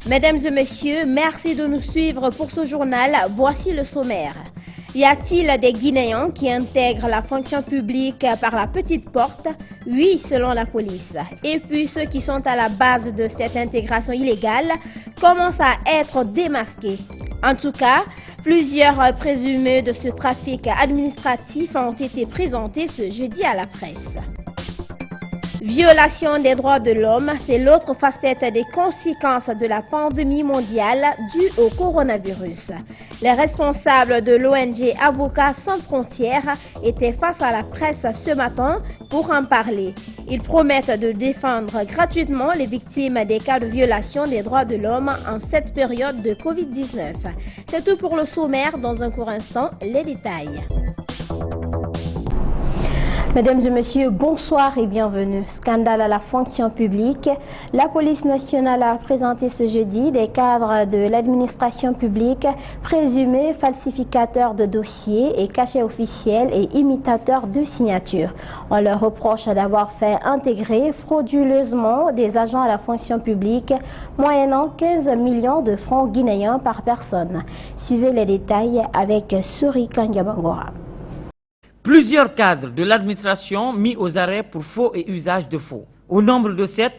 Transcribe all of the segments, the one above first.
Mesdames et messieurs, merci de nous suivre pour ce journal. Voici le sommaire. Y a-t-il des Guinéens qui intègrent la fonction publique par la petite porte? Oui, selon la police. Et puis ceux qui sont à la base de cette intégration illégale commencent à être démasqués. En tout cas, plusieurs présumés de ce trafic administratif ont été présentés ce jeudi à la presse. Violation des droits de l'homme, c'est l'autre facette des conséquences de la pandémie mondiale due au coronavirus. Les responsables de l'ONG Avocats sans frontières étaient face à la presse ce matin pour en parler. Ils promettent de défendre gratuitement les victimes des cas de violation des droits de l'homme en cette période de Covid-19. C'est tout pour le sommaire. Dans un court instant, les détails. Mesdames et messieurs, bonsoir et bienvenue. Scandale à la fonction publique. La police nationale a présenté ce jeudi des cadres de l'administration publique présumés falsificateurs de dossiers et cachets officiels et imitateurs de signatures. On leur reproche d'avoir fait intégrer frauduleusement des agents à la fonction publique, moyennant 15 millions de francs guinéens par personne. Suivez les détails avec Suri Kandiabangora. Plusieurs cadres de l'administration mis aux arrêts pour faux et usage de faux. Au nombre de 7,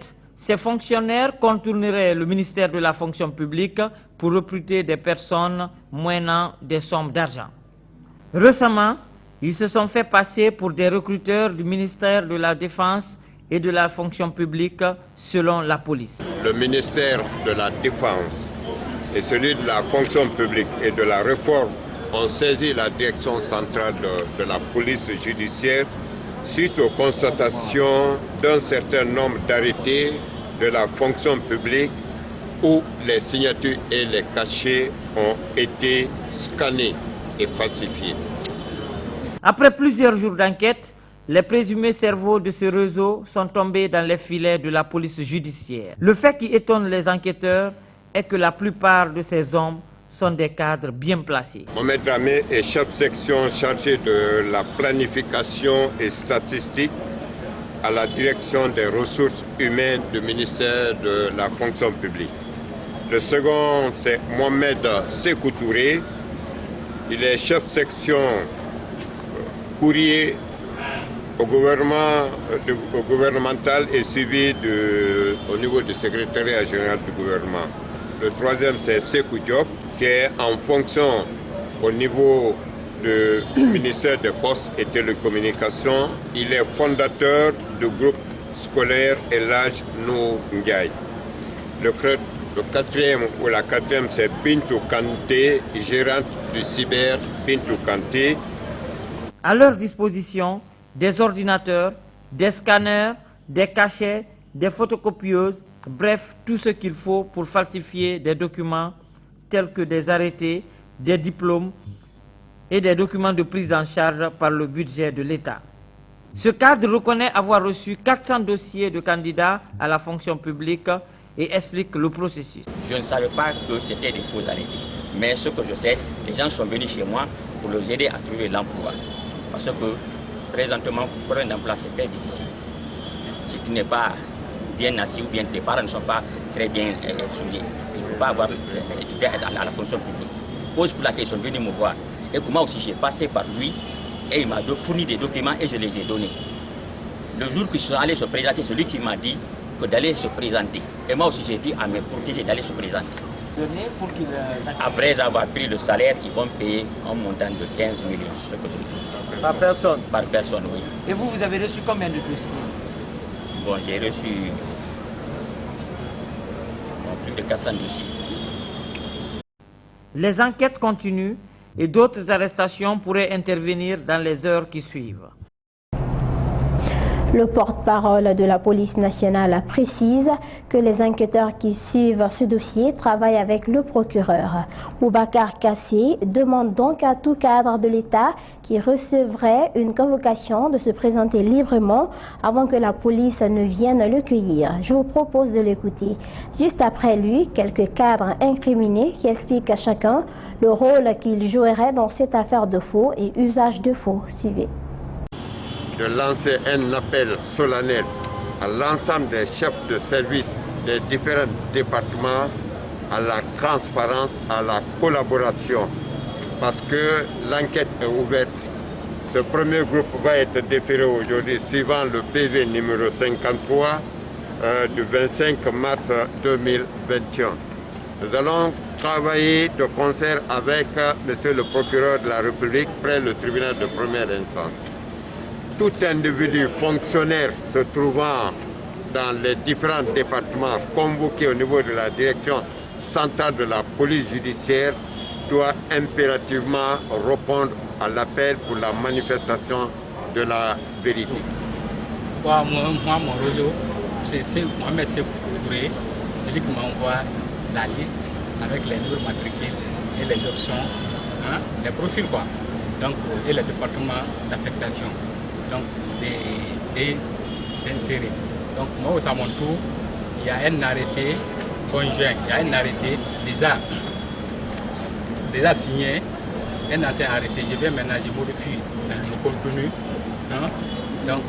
ces fonctionnaires contourneraient le ministère de la fonction publique pour recruter des personnes moyennant des sommes d'argent. Récemment, ils se sont fait passer pour des recruteurs du ministère de la Défense et de la fonction publique selon la police. Le ministère de la Défense et celui de la fonction publique et de la réforme ont saisi la direction centrale de la police judiciaire suite aux constatations d'un certain nombre d'arrêtés de la fonction publique où les signatures et les cachets ont été scannés et falsifiés. Après plusieurs jours d'enquête, les présumés cerveaux de ce réseau sont tombés dans les filets de la police judiciaire. Le fait qui étonne les enquêteurs est que la plupart de ces hommes sont des cadres bien placés. Mohamed Dramé est chef section chargé de la planification et statistique à la direction des ressources humaines du ministère de la fonction publique. Le second, c'est Mohamed Sékou Touré. Il est chef section courrier au gouvernemental et suivi au niveau du secrétariat général du gouvernement. Le troisième, c'est Sékou Diop, qui est en fonction au niveau du ministère des Postes et Télécommunications. Il est fondateur du groupe scolaire Elhadj Nour Ndiaye. Le quatrième ou la quatrième, c'est Bintou Kanté, gérante du cyber Bintou Kanté. À leur disposition, des ordinateurs, des scanners, des cachets, des photocopieuses, bref, tout ce qu'il faut pour falsifier des documents tels que des arrêtés, des diplômes et des documents de prise en charge par le budget de l'État. Ce cadre reconnaît avoir reçu 400 dossiers de candidats à la fonction publique et explique le processus. Je ne savais pas que c'était des faux arrêtés. Mais ce que je sais, les gens sont venus chez moi pour les aider à trouver l'emploi. Parce que présentement, pour un emploi, c'est très difficile. Si tu n'es pas bien assis ou bien tes parents ne sont pas très bien soulignés, tu ne peux pas avoir, tu dois être à la fonction publique. Cause pour laquelle ils sont venus me voir. Et que moi aussi j'ai passé par lui et il m'a fourni des documents et je les ai donnés. Le jour qu'ils sont allés se présenter, c'est lui qui m'a dit que d'aller se présenter. Et moi aussi j'ai dit à mes protégés d'aller se présenter. Après avoir pris le salaire, ils vont payer un montant de 15 millions. Ce que je dis. Par personne? Par personne, oui. Et vous avez reçu combien de dossiers? Bon, j'ai reçu plus de 400 dossiers. Les enquêtes continuent et d'autres arrestations pourraient intervenir dans les heures qui suivent. Le porte-parole de la police nationale précise que les enquêteurs qui suivent ce dossier travaillent avec le procureur. Boubacar Kassé demande donc à tout cadre de l'État qui recevrait une convocation de se présenter librement avant que la police ne vienne le cueillir. Je vous propose de l'écouter. Juste après lui, quelques cadres incriminés qui expliquent à chacun le rôle qu'ils joueraient dans cette affaire de faux et usage de faux. Suivez. De lancer un appel solennel à l'ensemble des chefs de service des différents départements à la transparence, à la collaboration, parce que l'enquête est ouverte. Ce premier groupe va être déféré aujourd'hui suivant le PV numéro 53 du 25 mars 2021. Nous allons travailler de concert avec monsieur le procureur de la République près le tribunal de première instance. Tout individu fonctionnaire se trouvant dans les différents départements convoqués au niveau de la direction centrale de la police judiciaire doit impérativement répondre à l'appel pour la manifestation de la vérité. Moi, mon réseau, c'est Mohamed Sekouré, c'est lui qui m'envoie la liste avec les numéros matricules et les options, hein, les profils quoi, donc, et les départements d'affectation, donc d'insérer. Donc moi aussi à mon tour, il y a un arrêté conjoint, il y a un arrêté déjà signé, un ancien arrêté, je vais maintenant, je modifie le contenu, hein, donc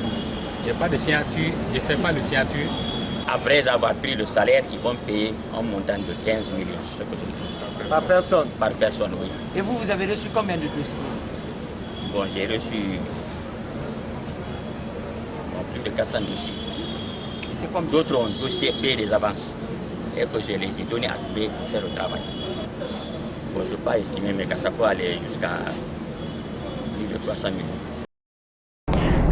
je n'ai pas de signature, je ne fais pas de signature. Après avoir pris le salaire, ils vont payer un montant de 15 millions. Ce que je dis. Par personne? Par personne, oui. Et vous avez reçu combien de dossiers? Bon, j'ai reçu plus de 400 dossiers. D'autres ont dossier payé des avances et que je les ai donnés à trouver pour faire le travail. Bon, je ne peux pas estimer, mais que ça peut aller jusqu'à plus de 300 millions.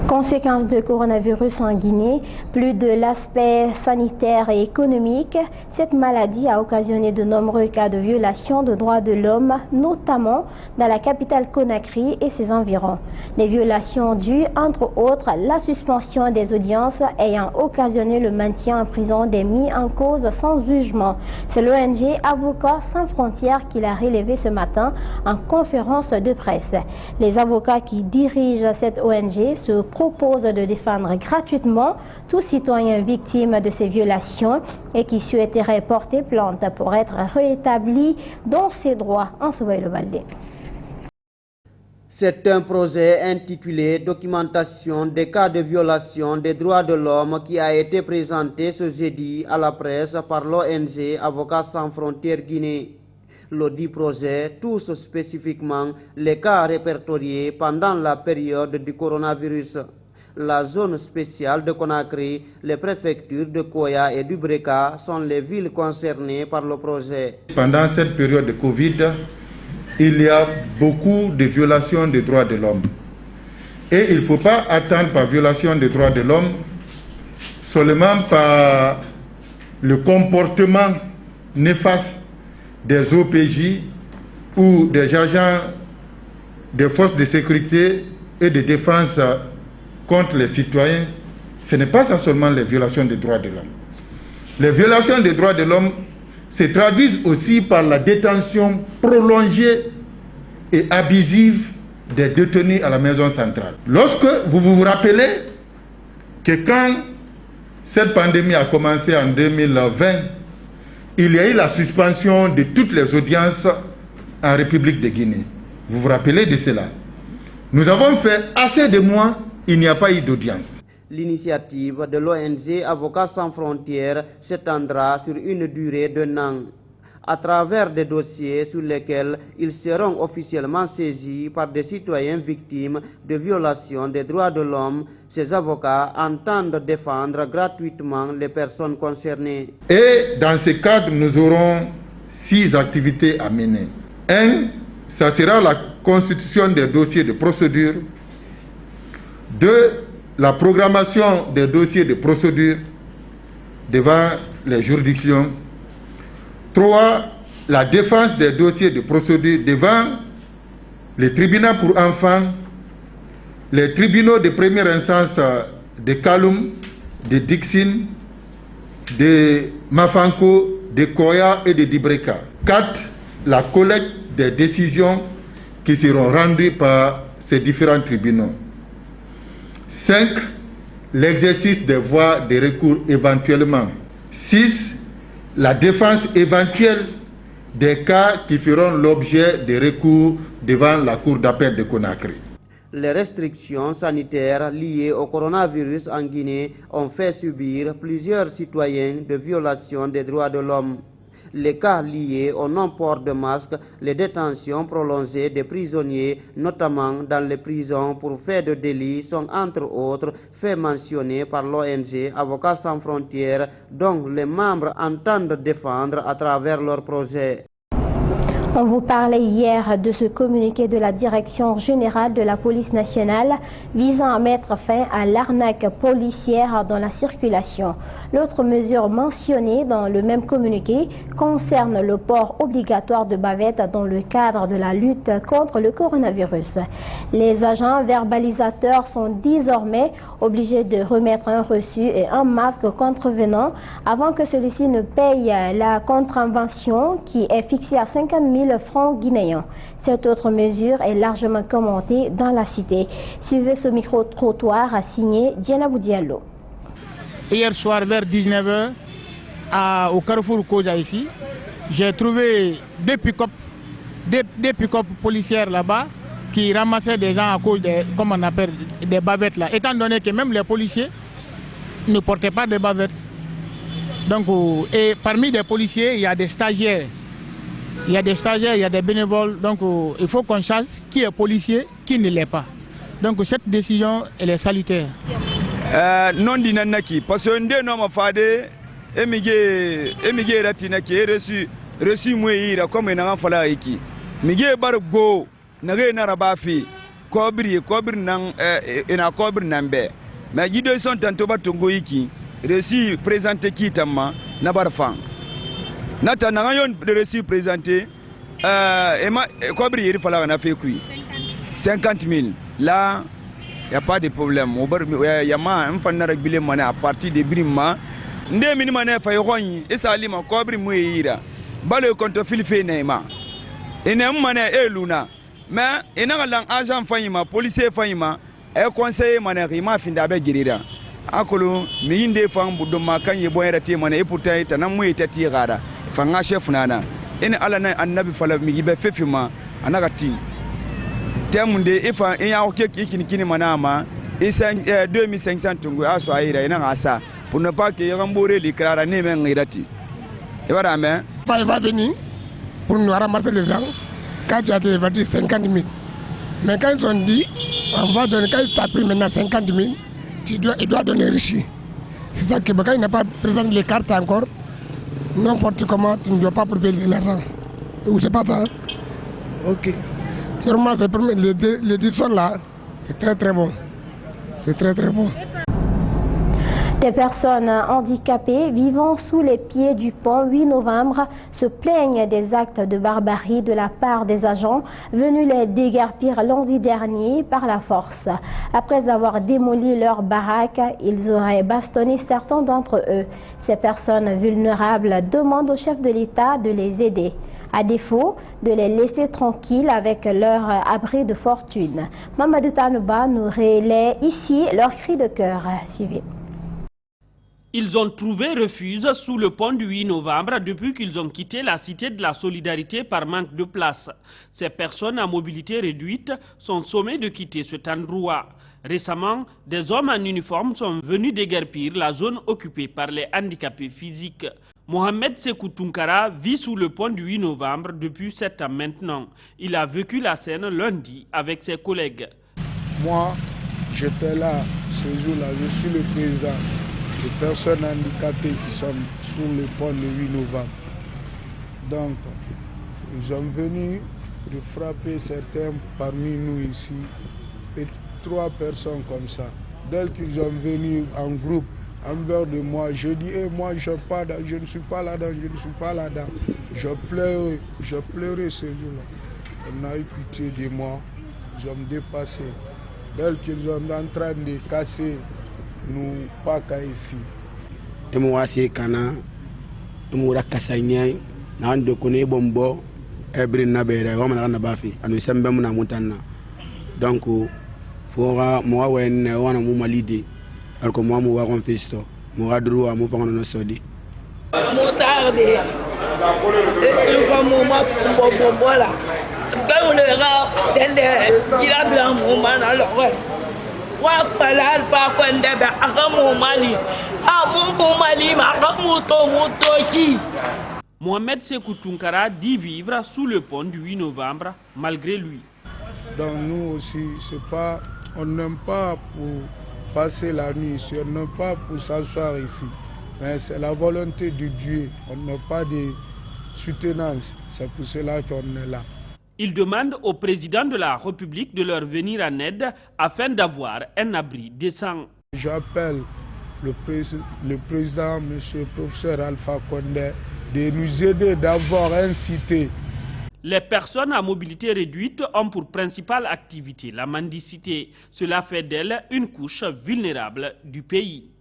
Conséquences de coronavirus en Guinée, plus de l'aspect sanitaire et économique, cette maladie a occasionné de nombreux cas de violation de droits de l'homme, notamment dans la capitale Conakry et ses environs. Des violations dues, entre autres, la suspension des audiences ayant occasionné le maintien en prison des mis en cause sans jugement. C'est l'ONG Avocats sans frontières qui l'a relevé ce matin en conférence de presse. Les avocats qui dirigent cette ONG se propose de défendre gratuitement tout citoyen victime de ces violations et qui souhaiterait porter plainte pour être rétabli dans ses droits en Souverain-le-Valdé. C'est un projet intitulé « Documentation des cas de violation des droits de l'homme » qui a été présenté ce jeudi à la presse par l'ONG Avocats sans frontières Guinée. L'audit projet touche spécifiquement les cas répertoriés pendant la période du coronavirus. La zone spéciale de Conakry, les préfectures de Koya et du Breka sont les villes concernées par le projet. Pendant cette période de Covid, il y a beaucoup de violations des droits de l'homme. Et il ne faut pas attendre par violation des droits de l'homme seulement par le comportement néfaste des OPJ ou des agents des forces de sécurité et de défense contre les citoyens. Ce n'est pas ça seulement les violations des droits de l'homme. Les violations des droits de l'homme se traduisent aussi par la détention prolongée et abusive des détenus à la maison centrale. Lorsque vous vous rappelez que quand cette pandémie a commencé en 2020, il y a eu la suspension de toutes les audiences en République de Guinée. Vous vous rappelez de cela? Nous avons fait assez de mois, il n'y a pas eu d'audience. L'initiative de l'ONG Avocats sans frontières s'étendra sur une durée d'un an, à travers des dossiers sur lesquels ils seront officiellement saisis par des citoyens victimes de violations des droits de l'homme. Ces avocats entendent défendre gratuitement les personnes concernées. Et dans ce cadre, nous aurons 6 activités à mener. 1, ça sera la constitution des dossiers de procédure. 2, la programmation des dossiers de procédure devant les juridictions. 3, la défense des dossiers de procédure devant les tribunaux pour enfants, les tribunaux de première instance de Kaloum, de Dixine, de Mafanko, de Koya et de Dibreka. 4, la collecte des décisions qui seront rendues par ces différents tribunaux. 5, l'exercice des voies de recours éventuellement. 6, la défense éventuelle des cas qui feront l'objet de recours devant la Cour d'appel de Conakry. Les restrictions sanitaires liées au coronavirus en Guinée ont fait subir plusieurs citoyens de violations des droits de l'homme. les cas liés au non-port de masque, les détentions prolongées des prisonniers, notamment dans les prisons pour faits de délit, sont entre autres faits mentionnés par l'ONG Avocats sans frontières, dont les membres entendent défendre à travers leur projet. On vous parlait hier de ce communiqué de la Direction générale de la police nationale visant à mettre fin à l'arnaque policière dans la circulation. L'autre mesure mentionnée dans le même communiqué concerne le port obligatoire de bavettes dans le cadre de la lutte contre le coronavirus. Les agents verbalisateurs sont désormais obligés de remettre un reçu et un masque contrevenant avant que celui-ci ne paye la contravention qui est fixée à 50 000 francs guinéens. Cette autre mesure est largement commentée dans la cité. Suivez ce micro-trottoir signé Diana Diallo. Hier soir vers 19h au carrefour Koja ici, j'ai trouvé deux pick-up policières là-bas qui ramassaient des gens à cause des, comme on appelle, des bavettes là. Étant donné que même les policiers ne portaient pas de bavettes. Donc, et parmi les policiers, il y a des stagiaires. Il y a des stagiaires, il y a des bénévoles. Donc, il faut qu'on sache qui est policier, qui ne l'est pas. Donc, cette décision, elle est salutaire. Non dinanaki parce que ndé no ma fade emige ratinaki reçu moyira comme na fala iki mige bargo na ge na rabafi kobri nan ina kobri nambe mais gido son tanto batongo iki reçu présenté ki tamma na barfan nata na yon reçu présenté ema kobri iri fala na fait kui 50 000 là. Il n'y a pas de problème. Il y a un fan de à partir de Brima. Ndé minimane fayoyi et salima kobri muira. Bale contre Philippe Neima. Et Neumane et Luna. Mais il y a un agent Fayima, policier Fayima, et conseiller Manarima Findabe Girira. Akolo, Minde Fang Boudoma, Kanye Boyerati Mane, et pourtant, il y a un mouet à Tirada. Fanga chef Nana. Et Alana and Nabi Fala Migibe Fefima, Anagati. Termunde ifa iya okeki kini manama isa 2500 tungu aso aira ina asa pour ne pas que yambore likrara ne men ngirati et voilà mais il va venir pour nous ramasser les gens quand tu as été 50 000 mais quand ils ont dit on va donner quand tu as pris maintenant 50 000 il doit donner riche. C'est ça que quand il n'a pas présenté les cartes encore n'importe comment tu ne dois pas payer l'argent ou c'est pas ça. Ok. Normalement, les 10 sont là, c'est très bon. C'est très bon. Des personnes handicapées vivant sous les pieds du pont 8 novembre se plaignent des actes de barbarie de la part des agents venus les déguerpir lundi dernier par la force. Après avoir démoli leur baraque, ils auraient bastonné certains d'entre eux. Ces personnes vulnérables demandent au chef de l'État de les aider. À défaut, de les laisser tranquilles avec leur abri de fortune. Mamadou Tanouba nous relaie ici leur cri de cœur. Suivez. Ils ont trouvé refuge sous le pont du 8 novembre depuis qu'ils ont quitté la cité de la solidarité par manque de place. Ces personnes à mobilité réduite sont sommées de quitter cet endroit. Récemment, des hommes en uniforme sont venus déguerpir la zone occupée par les handicapés physiques. Mohamed Sekou Tunkara vit sous le pont du 8 novembre depuis 7 ans maintenant. Il a vécu la scène lundi avec ses collègues. Moi, j'étais là ce jour-là, je suis le président des personnes handicapées qui sont sur le pont le 8 novembre. Donc, ils sont venus de frapper certains parmi nous ici, et 3 personnes comme ça. Dès qu'ils sont venus en groupe, envers de moi, je dis, moi je ne suis pas là-dedans, je ne suis pas là-dedans. Je pleurais ce jour-là. On a eu pitié de moi, ils ont dépassé. Dès qu'ils sont en train de casser nous pas qu'à ici. Et moi c'est Kana, moi Kassagné, n'a de connaître Bombo, Ebrin Nabere, on a Nabafi, à nous semble mon amontana. Donc, pour moi, on a mon l'idée. Alors que moi, je vais faire ça. Je vais droit, je vais faire un sodi. Mohamed Sékou Tounkara dit vivre sous le pont du 8 novembre, malgré lui. Donc nous aussi, on n'aime pas pour passer la nuit ici, on n'aime pas pour s'asseoir ici. Mais c'est la volonté de Dieu, on n'a pas de soutenance, c'est pour cela qu'on est là. Il demande au président de la République de leur venir en aide afin d'avoir un abri décent. J'appelle le président, M. le professeur Alpha Condé, de nous aider d'avoir un cité. Les personnes à mobilité réduite ont pour principale activité la mendicité. Cela fait d'elles une couche vulnérable du pays.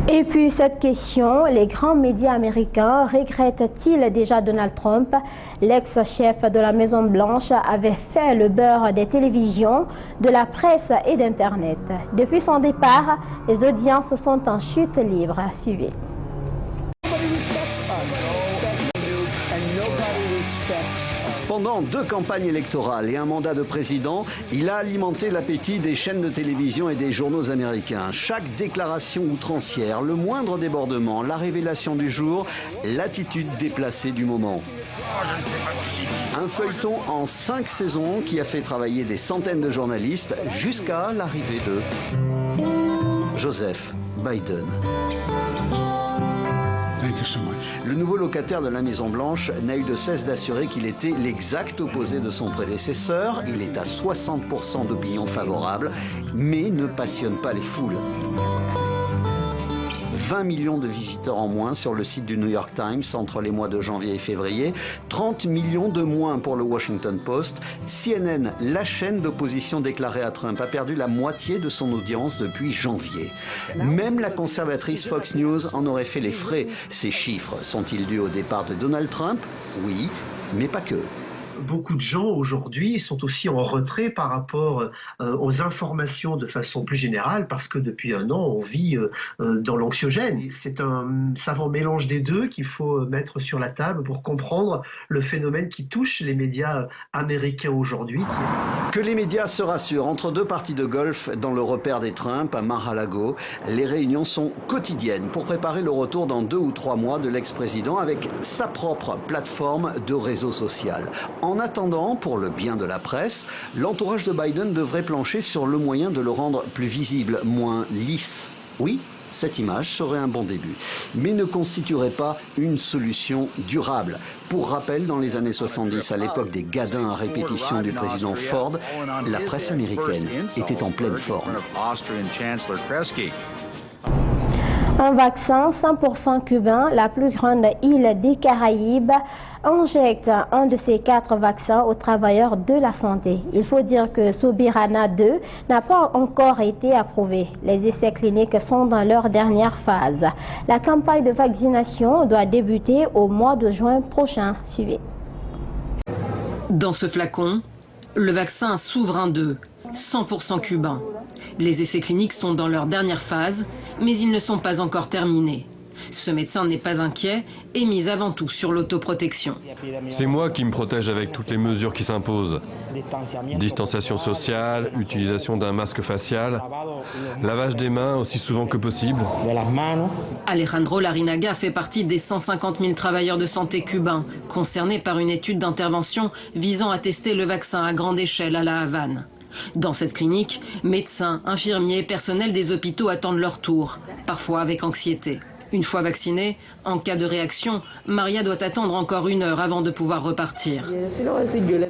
Et puis cette question, les grands médias américains regrettent-ils déjà Donald Trump? L'ex-chef de la Maison Blanche avait fait le beurre des télévisions, de la presse et d'Internet. Depuis son départ, les audiences sont en chute libre. Suivez. Pendant 2 campagnes électorales et un mandat de président, il a alimenté l'appétit des chaînes de télévision et des journaux américains. Chaque déclaration outrancière, le moindre débordement, la révélation du jour, l'attitude déplacée du moment. Un feuilleton en 5 saisons qui a fait travailler des centaines de journalistes jusqu'à l'arrivée de Joseph Biden. Le nouveau locataire de la Maison Blanche n'a eu de cesse d'assurer qu'il était l'exact opposé de son prédécesseur. Il est à 60% d'opinion favorable, mais ne passionne pas les foules. 20 millions de visiteurs en moins sur le site du New York Times entre les mois de janvier et février, 30 millions de moins pour le Washington Post. CNN, la chaîne d'opposition déclarée à Trump, a perdu la moitié de son audience depuis janvier. Même la conservatrice Fox News en aurait fait les frais. Ces chiffres sont-ils dus au départ de Donald Trump? Oui, mais pas que. Beaucoup de gens aujourd'hui sont aussi en retrait par rapport aux informations de façon plus générale parce que depuis un an on vit dans l'anxiogène. C'est un savant mélange des deux qu'il faut mettre sur la table pour comprendre le phénomène qui touche les médias américains aujourd'hui. Que les médias se rassurent, entre 2 parties de golf dans le repère des Trump à Mar-a-Lago, les réunions sont quotidiennes pour préparer le retour dans 2 ou 3 mois de l'ex-président avec sa propre plateforme de réseau social. En attendant, pour le bien de la presse, l'entourage de Biden devrait plancher sur le moyen de le rendre plus visible, moins lisse. Oui, cette image serait un bon début, mais ne constituerait pas une solution durable. Pour rappel, dans les années 70, à l'époque des gadins à répétition du président Ford, la presse américaine était en pleine forme. Un vaccin 100% cubain, la plus grande île des Caraïbes, injecte un de ces 4 vaccins aux travailleurs de la santé. Il faut dire que Sobirana 2 n'a pas encore été approuvé. Les essais cliniques sont dans leur dernière phase. La campagne de vaccination doit débuter au mois de juin prochain. Suivez. Dans ce flacon, le vaccin Souverain 2, 100% cubain. Les essais cliniques sont dans leur dernière phase, mais ils ne sont pas encore terminés. Ce médecin n'est pas inquiet et mise avant tout sur l'autoprotection. C'est moi qui me protège avec toutes les mesures qui s'imposent. Distanciation sociale, utilisation d'un masque facial, lavage des mains aussi souvent que possible. Alejandro Larinaga fait partie des 150 000 travailleurs de santé cubains concernés par une étude d'intervention visant à tester le vaccin à grande échelle à La Havane. Dans cette clinique, médecins, infirmiers, personnel des hôpitaux attendent leur tour, parfois avec anxiété. Une fois vaccinée, en cas de réaction, Maria doit attendre encore 1 heure avant de pouvoir repartir.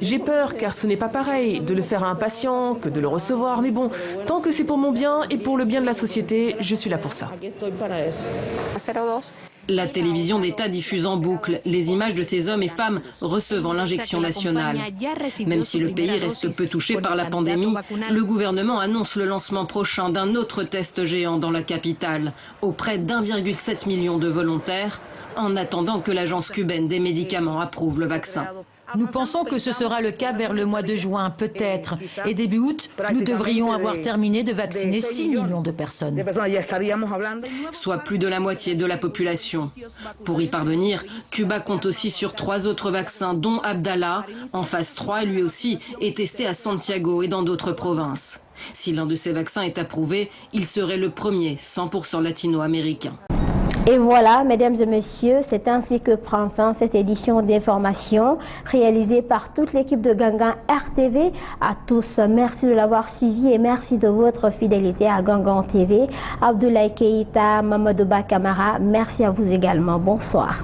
J'ai peur car ce n'est pas pareil de le faire à un patient que de le recevoir. Mais bon, tant que c'est pour mon bien et pour le bien de la société, je suis là pour ça. La télévision d'État diffuse en boucle les images de ces hommes et femmes recevant l'injection nationale. Même si le pays reste peu touché par la pandémie, le gouvernement annonce le lancement prochain d'un autre test géant dans la capitale, auprès d'1,7 million de volontaires, en attendant que l'agence cubaine des médicaments approuve le vaccin. Nous pensons que ce sera le cas vers le mois de juin, peut-être. Et début août, nous devrions avoir terminé de vacciner 6 millions de personnes. Soit plus de la moitié de la population. Pour y parvenir, Cuba compte aussi sur 3 autres vaccins, dont Abdallah, en phase 3, lui aussi, est testé à Santiago et dans d'autres provinces. Si l'un de ces vaccins est approuvé, il serait le premier 100% latino-américain. Et voilà, mesdames et messieurs, c'est ainsi que prend fin cette édition d'information réalisée par toute l'équipe de Gangan RTV. À tous, merci de l'avoir suivi et merci de votre fidélité à Gangan TV. Abdoulaye Keïta, Mamadou Ba Kamara, merci à vous également. Bonsoir.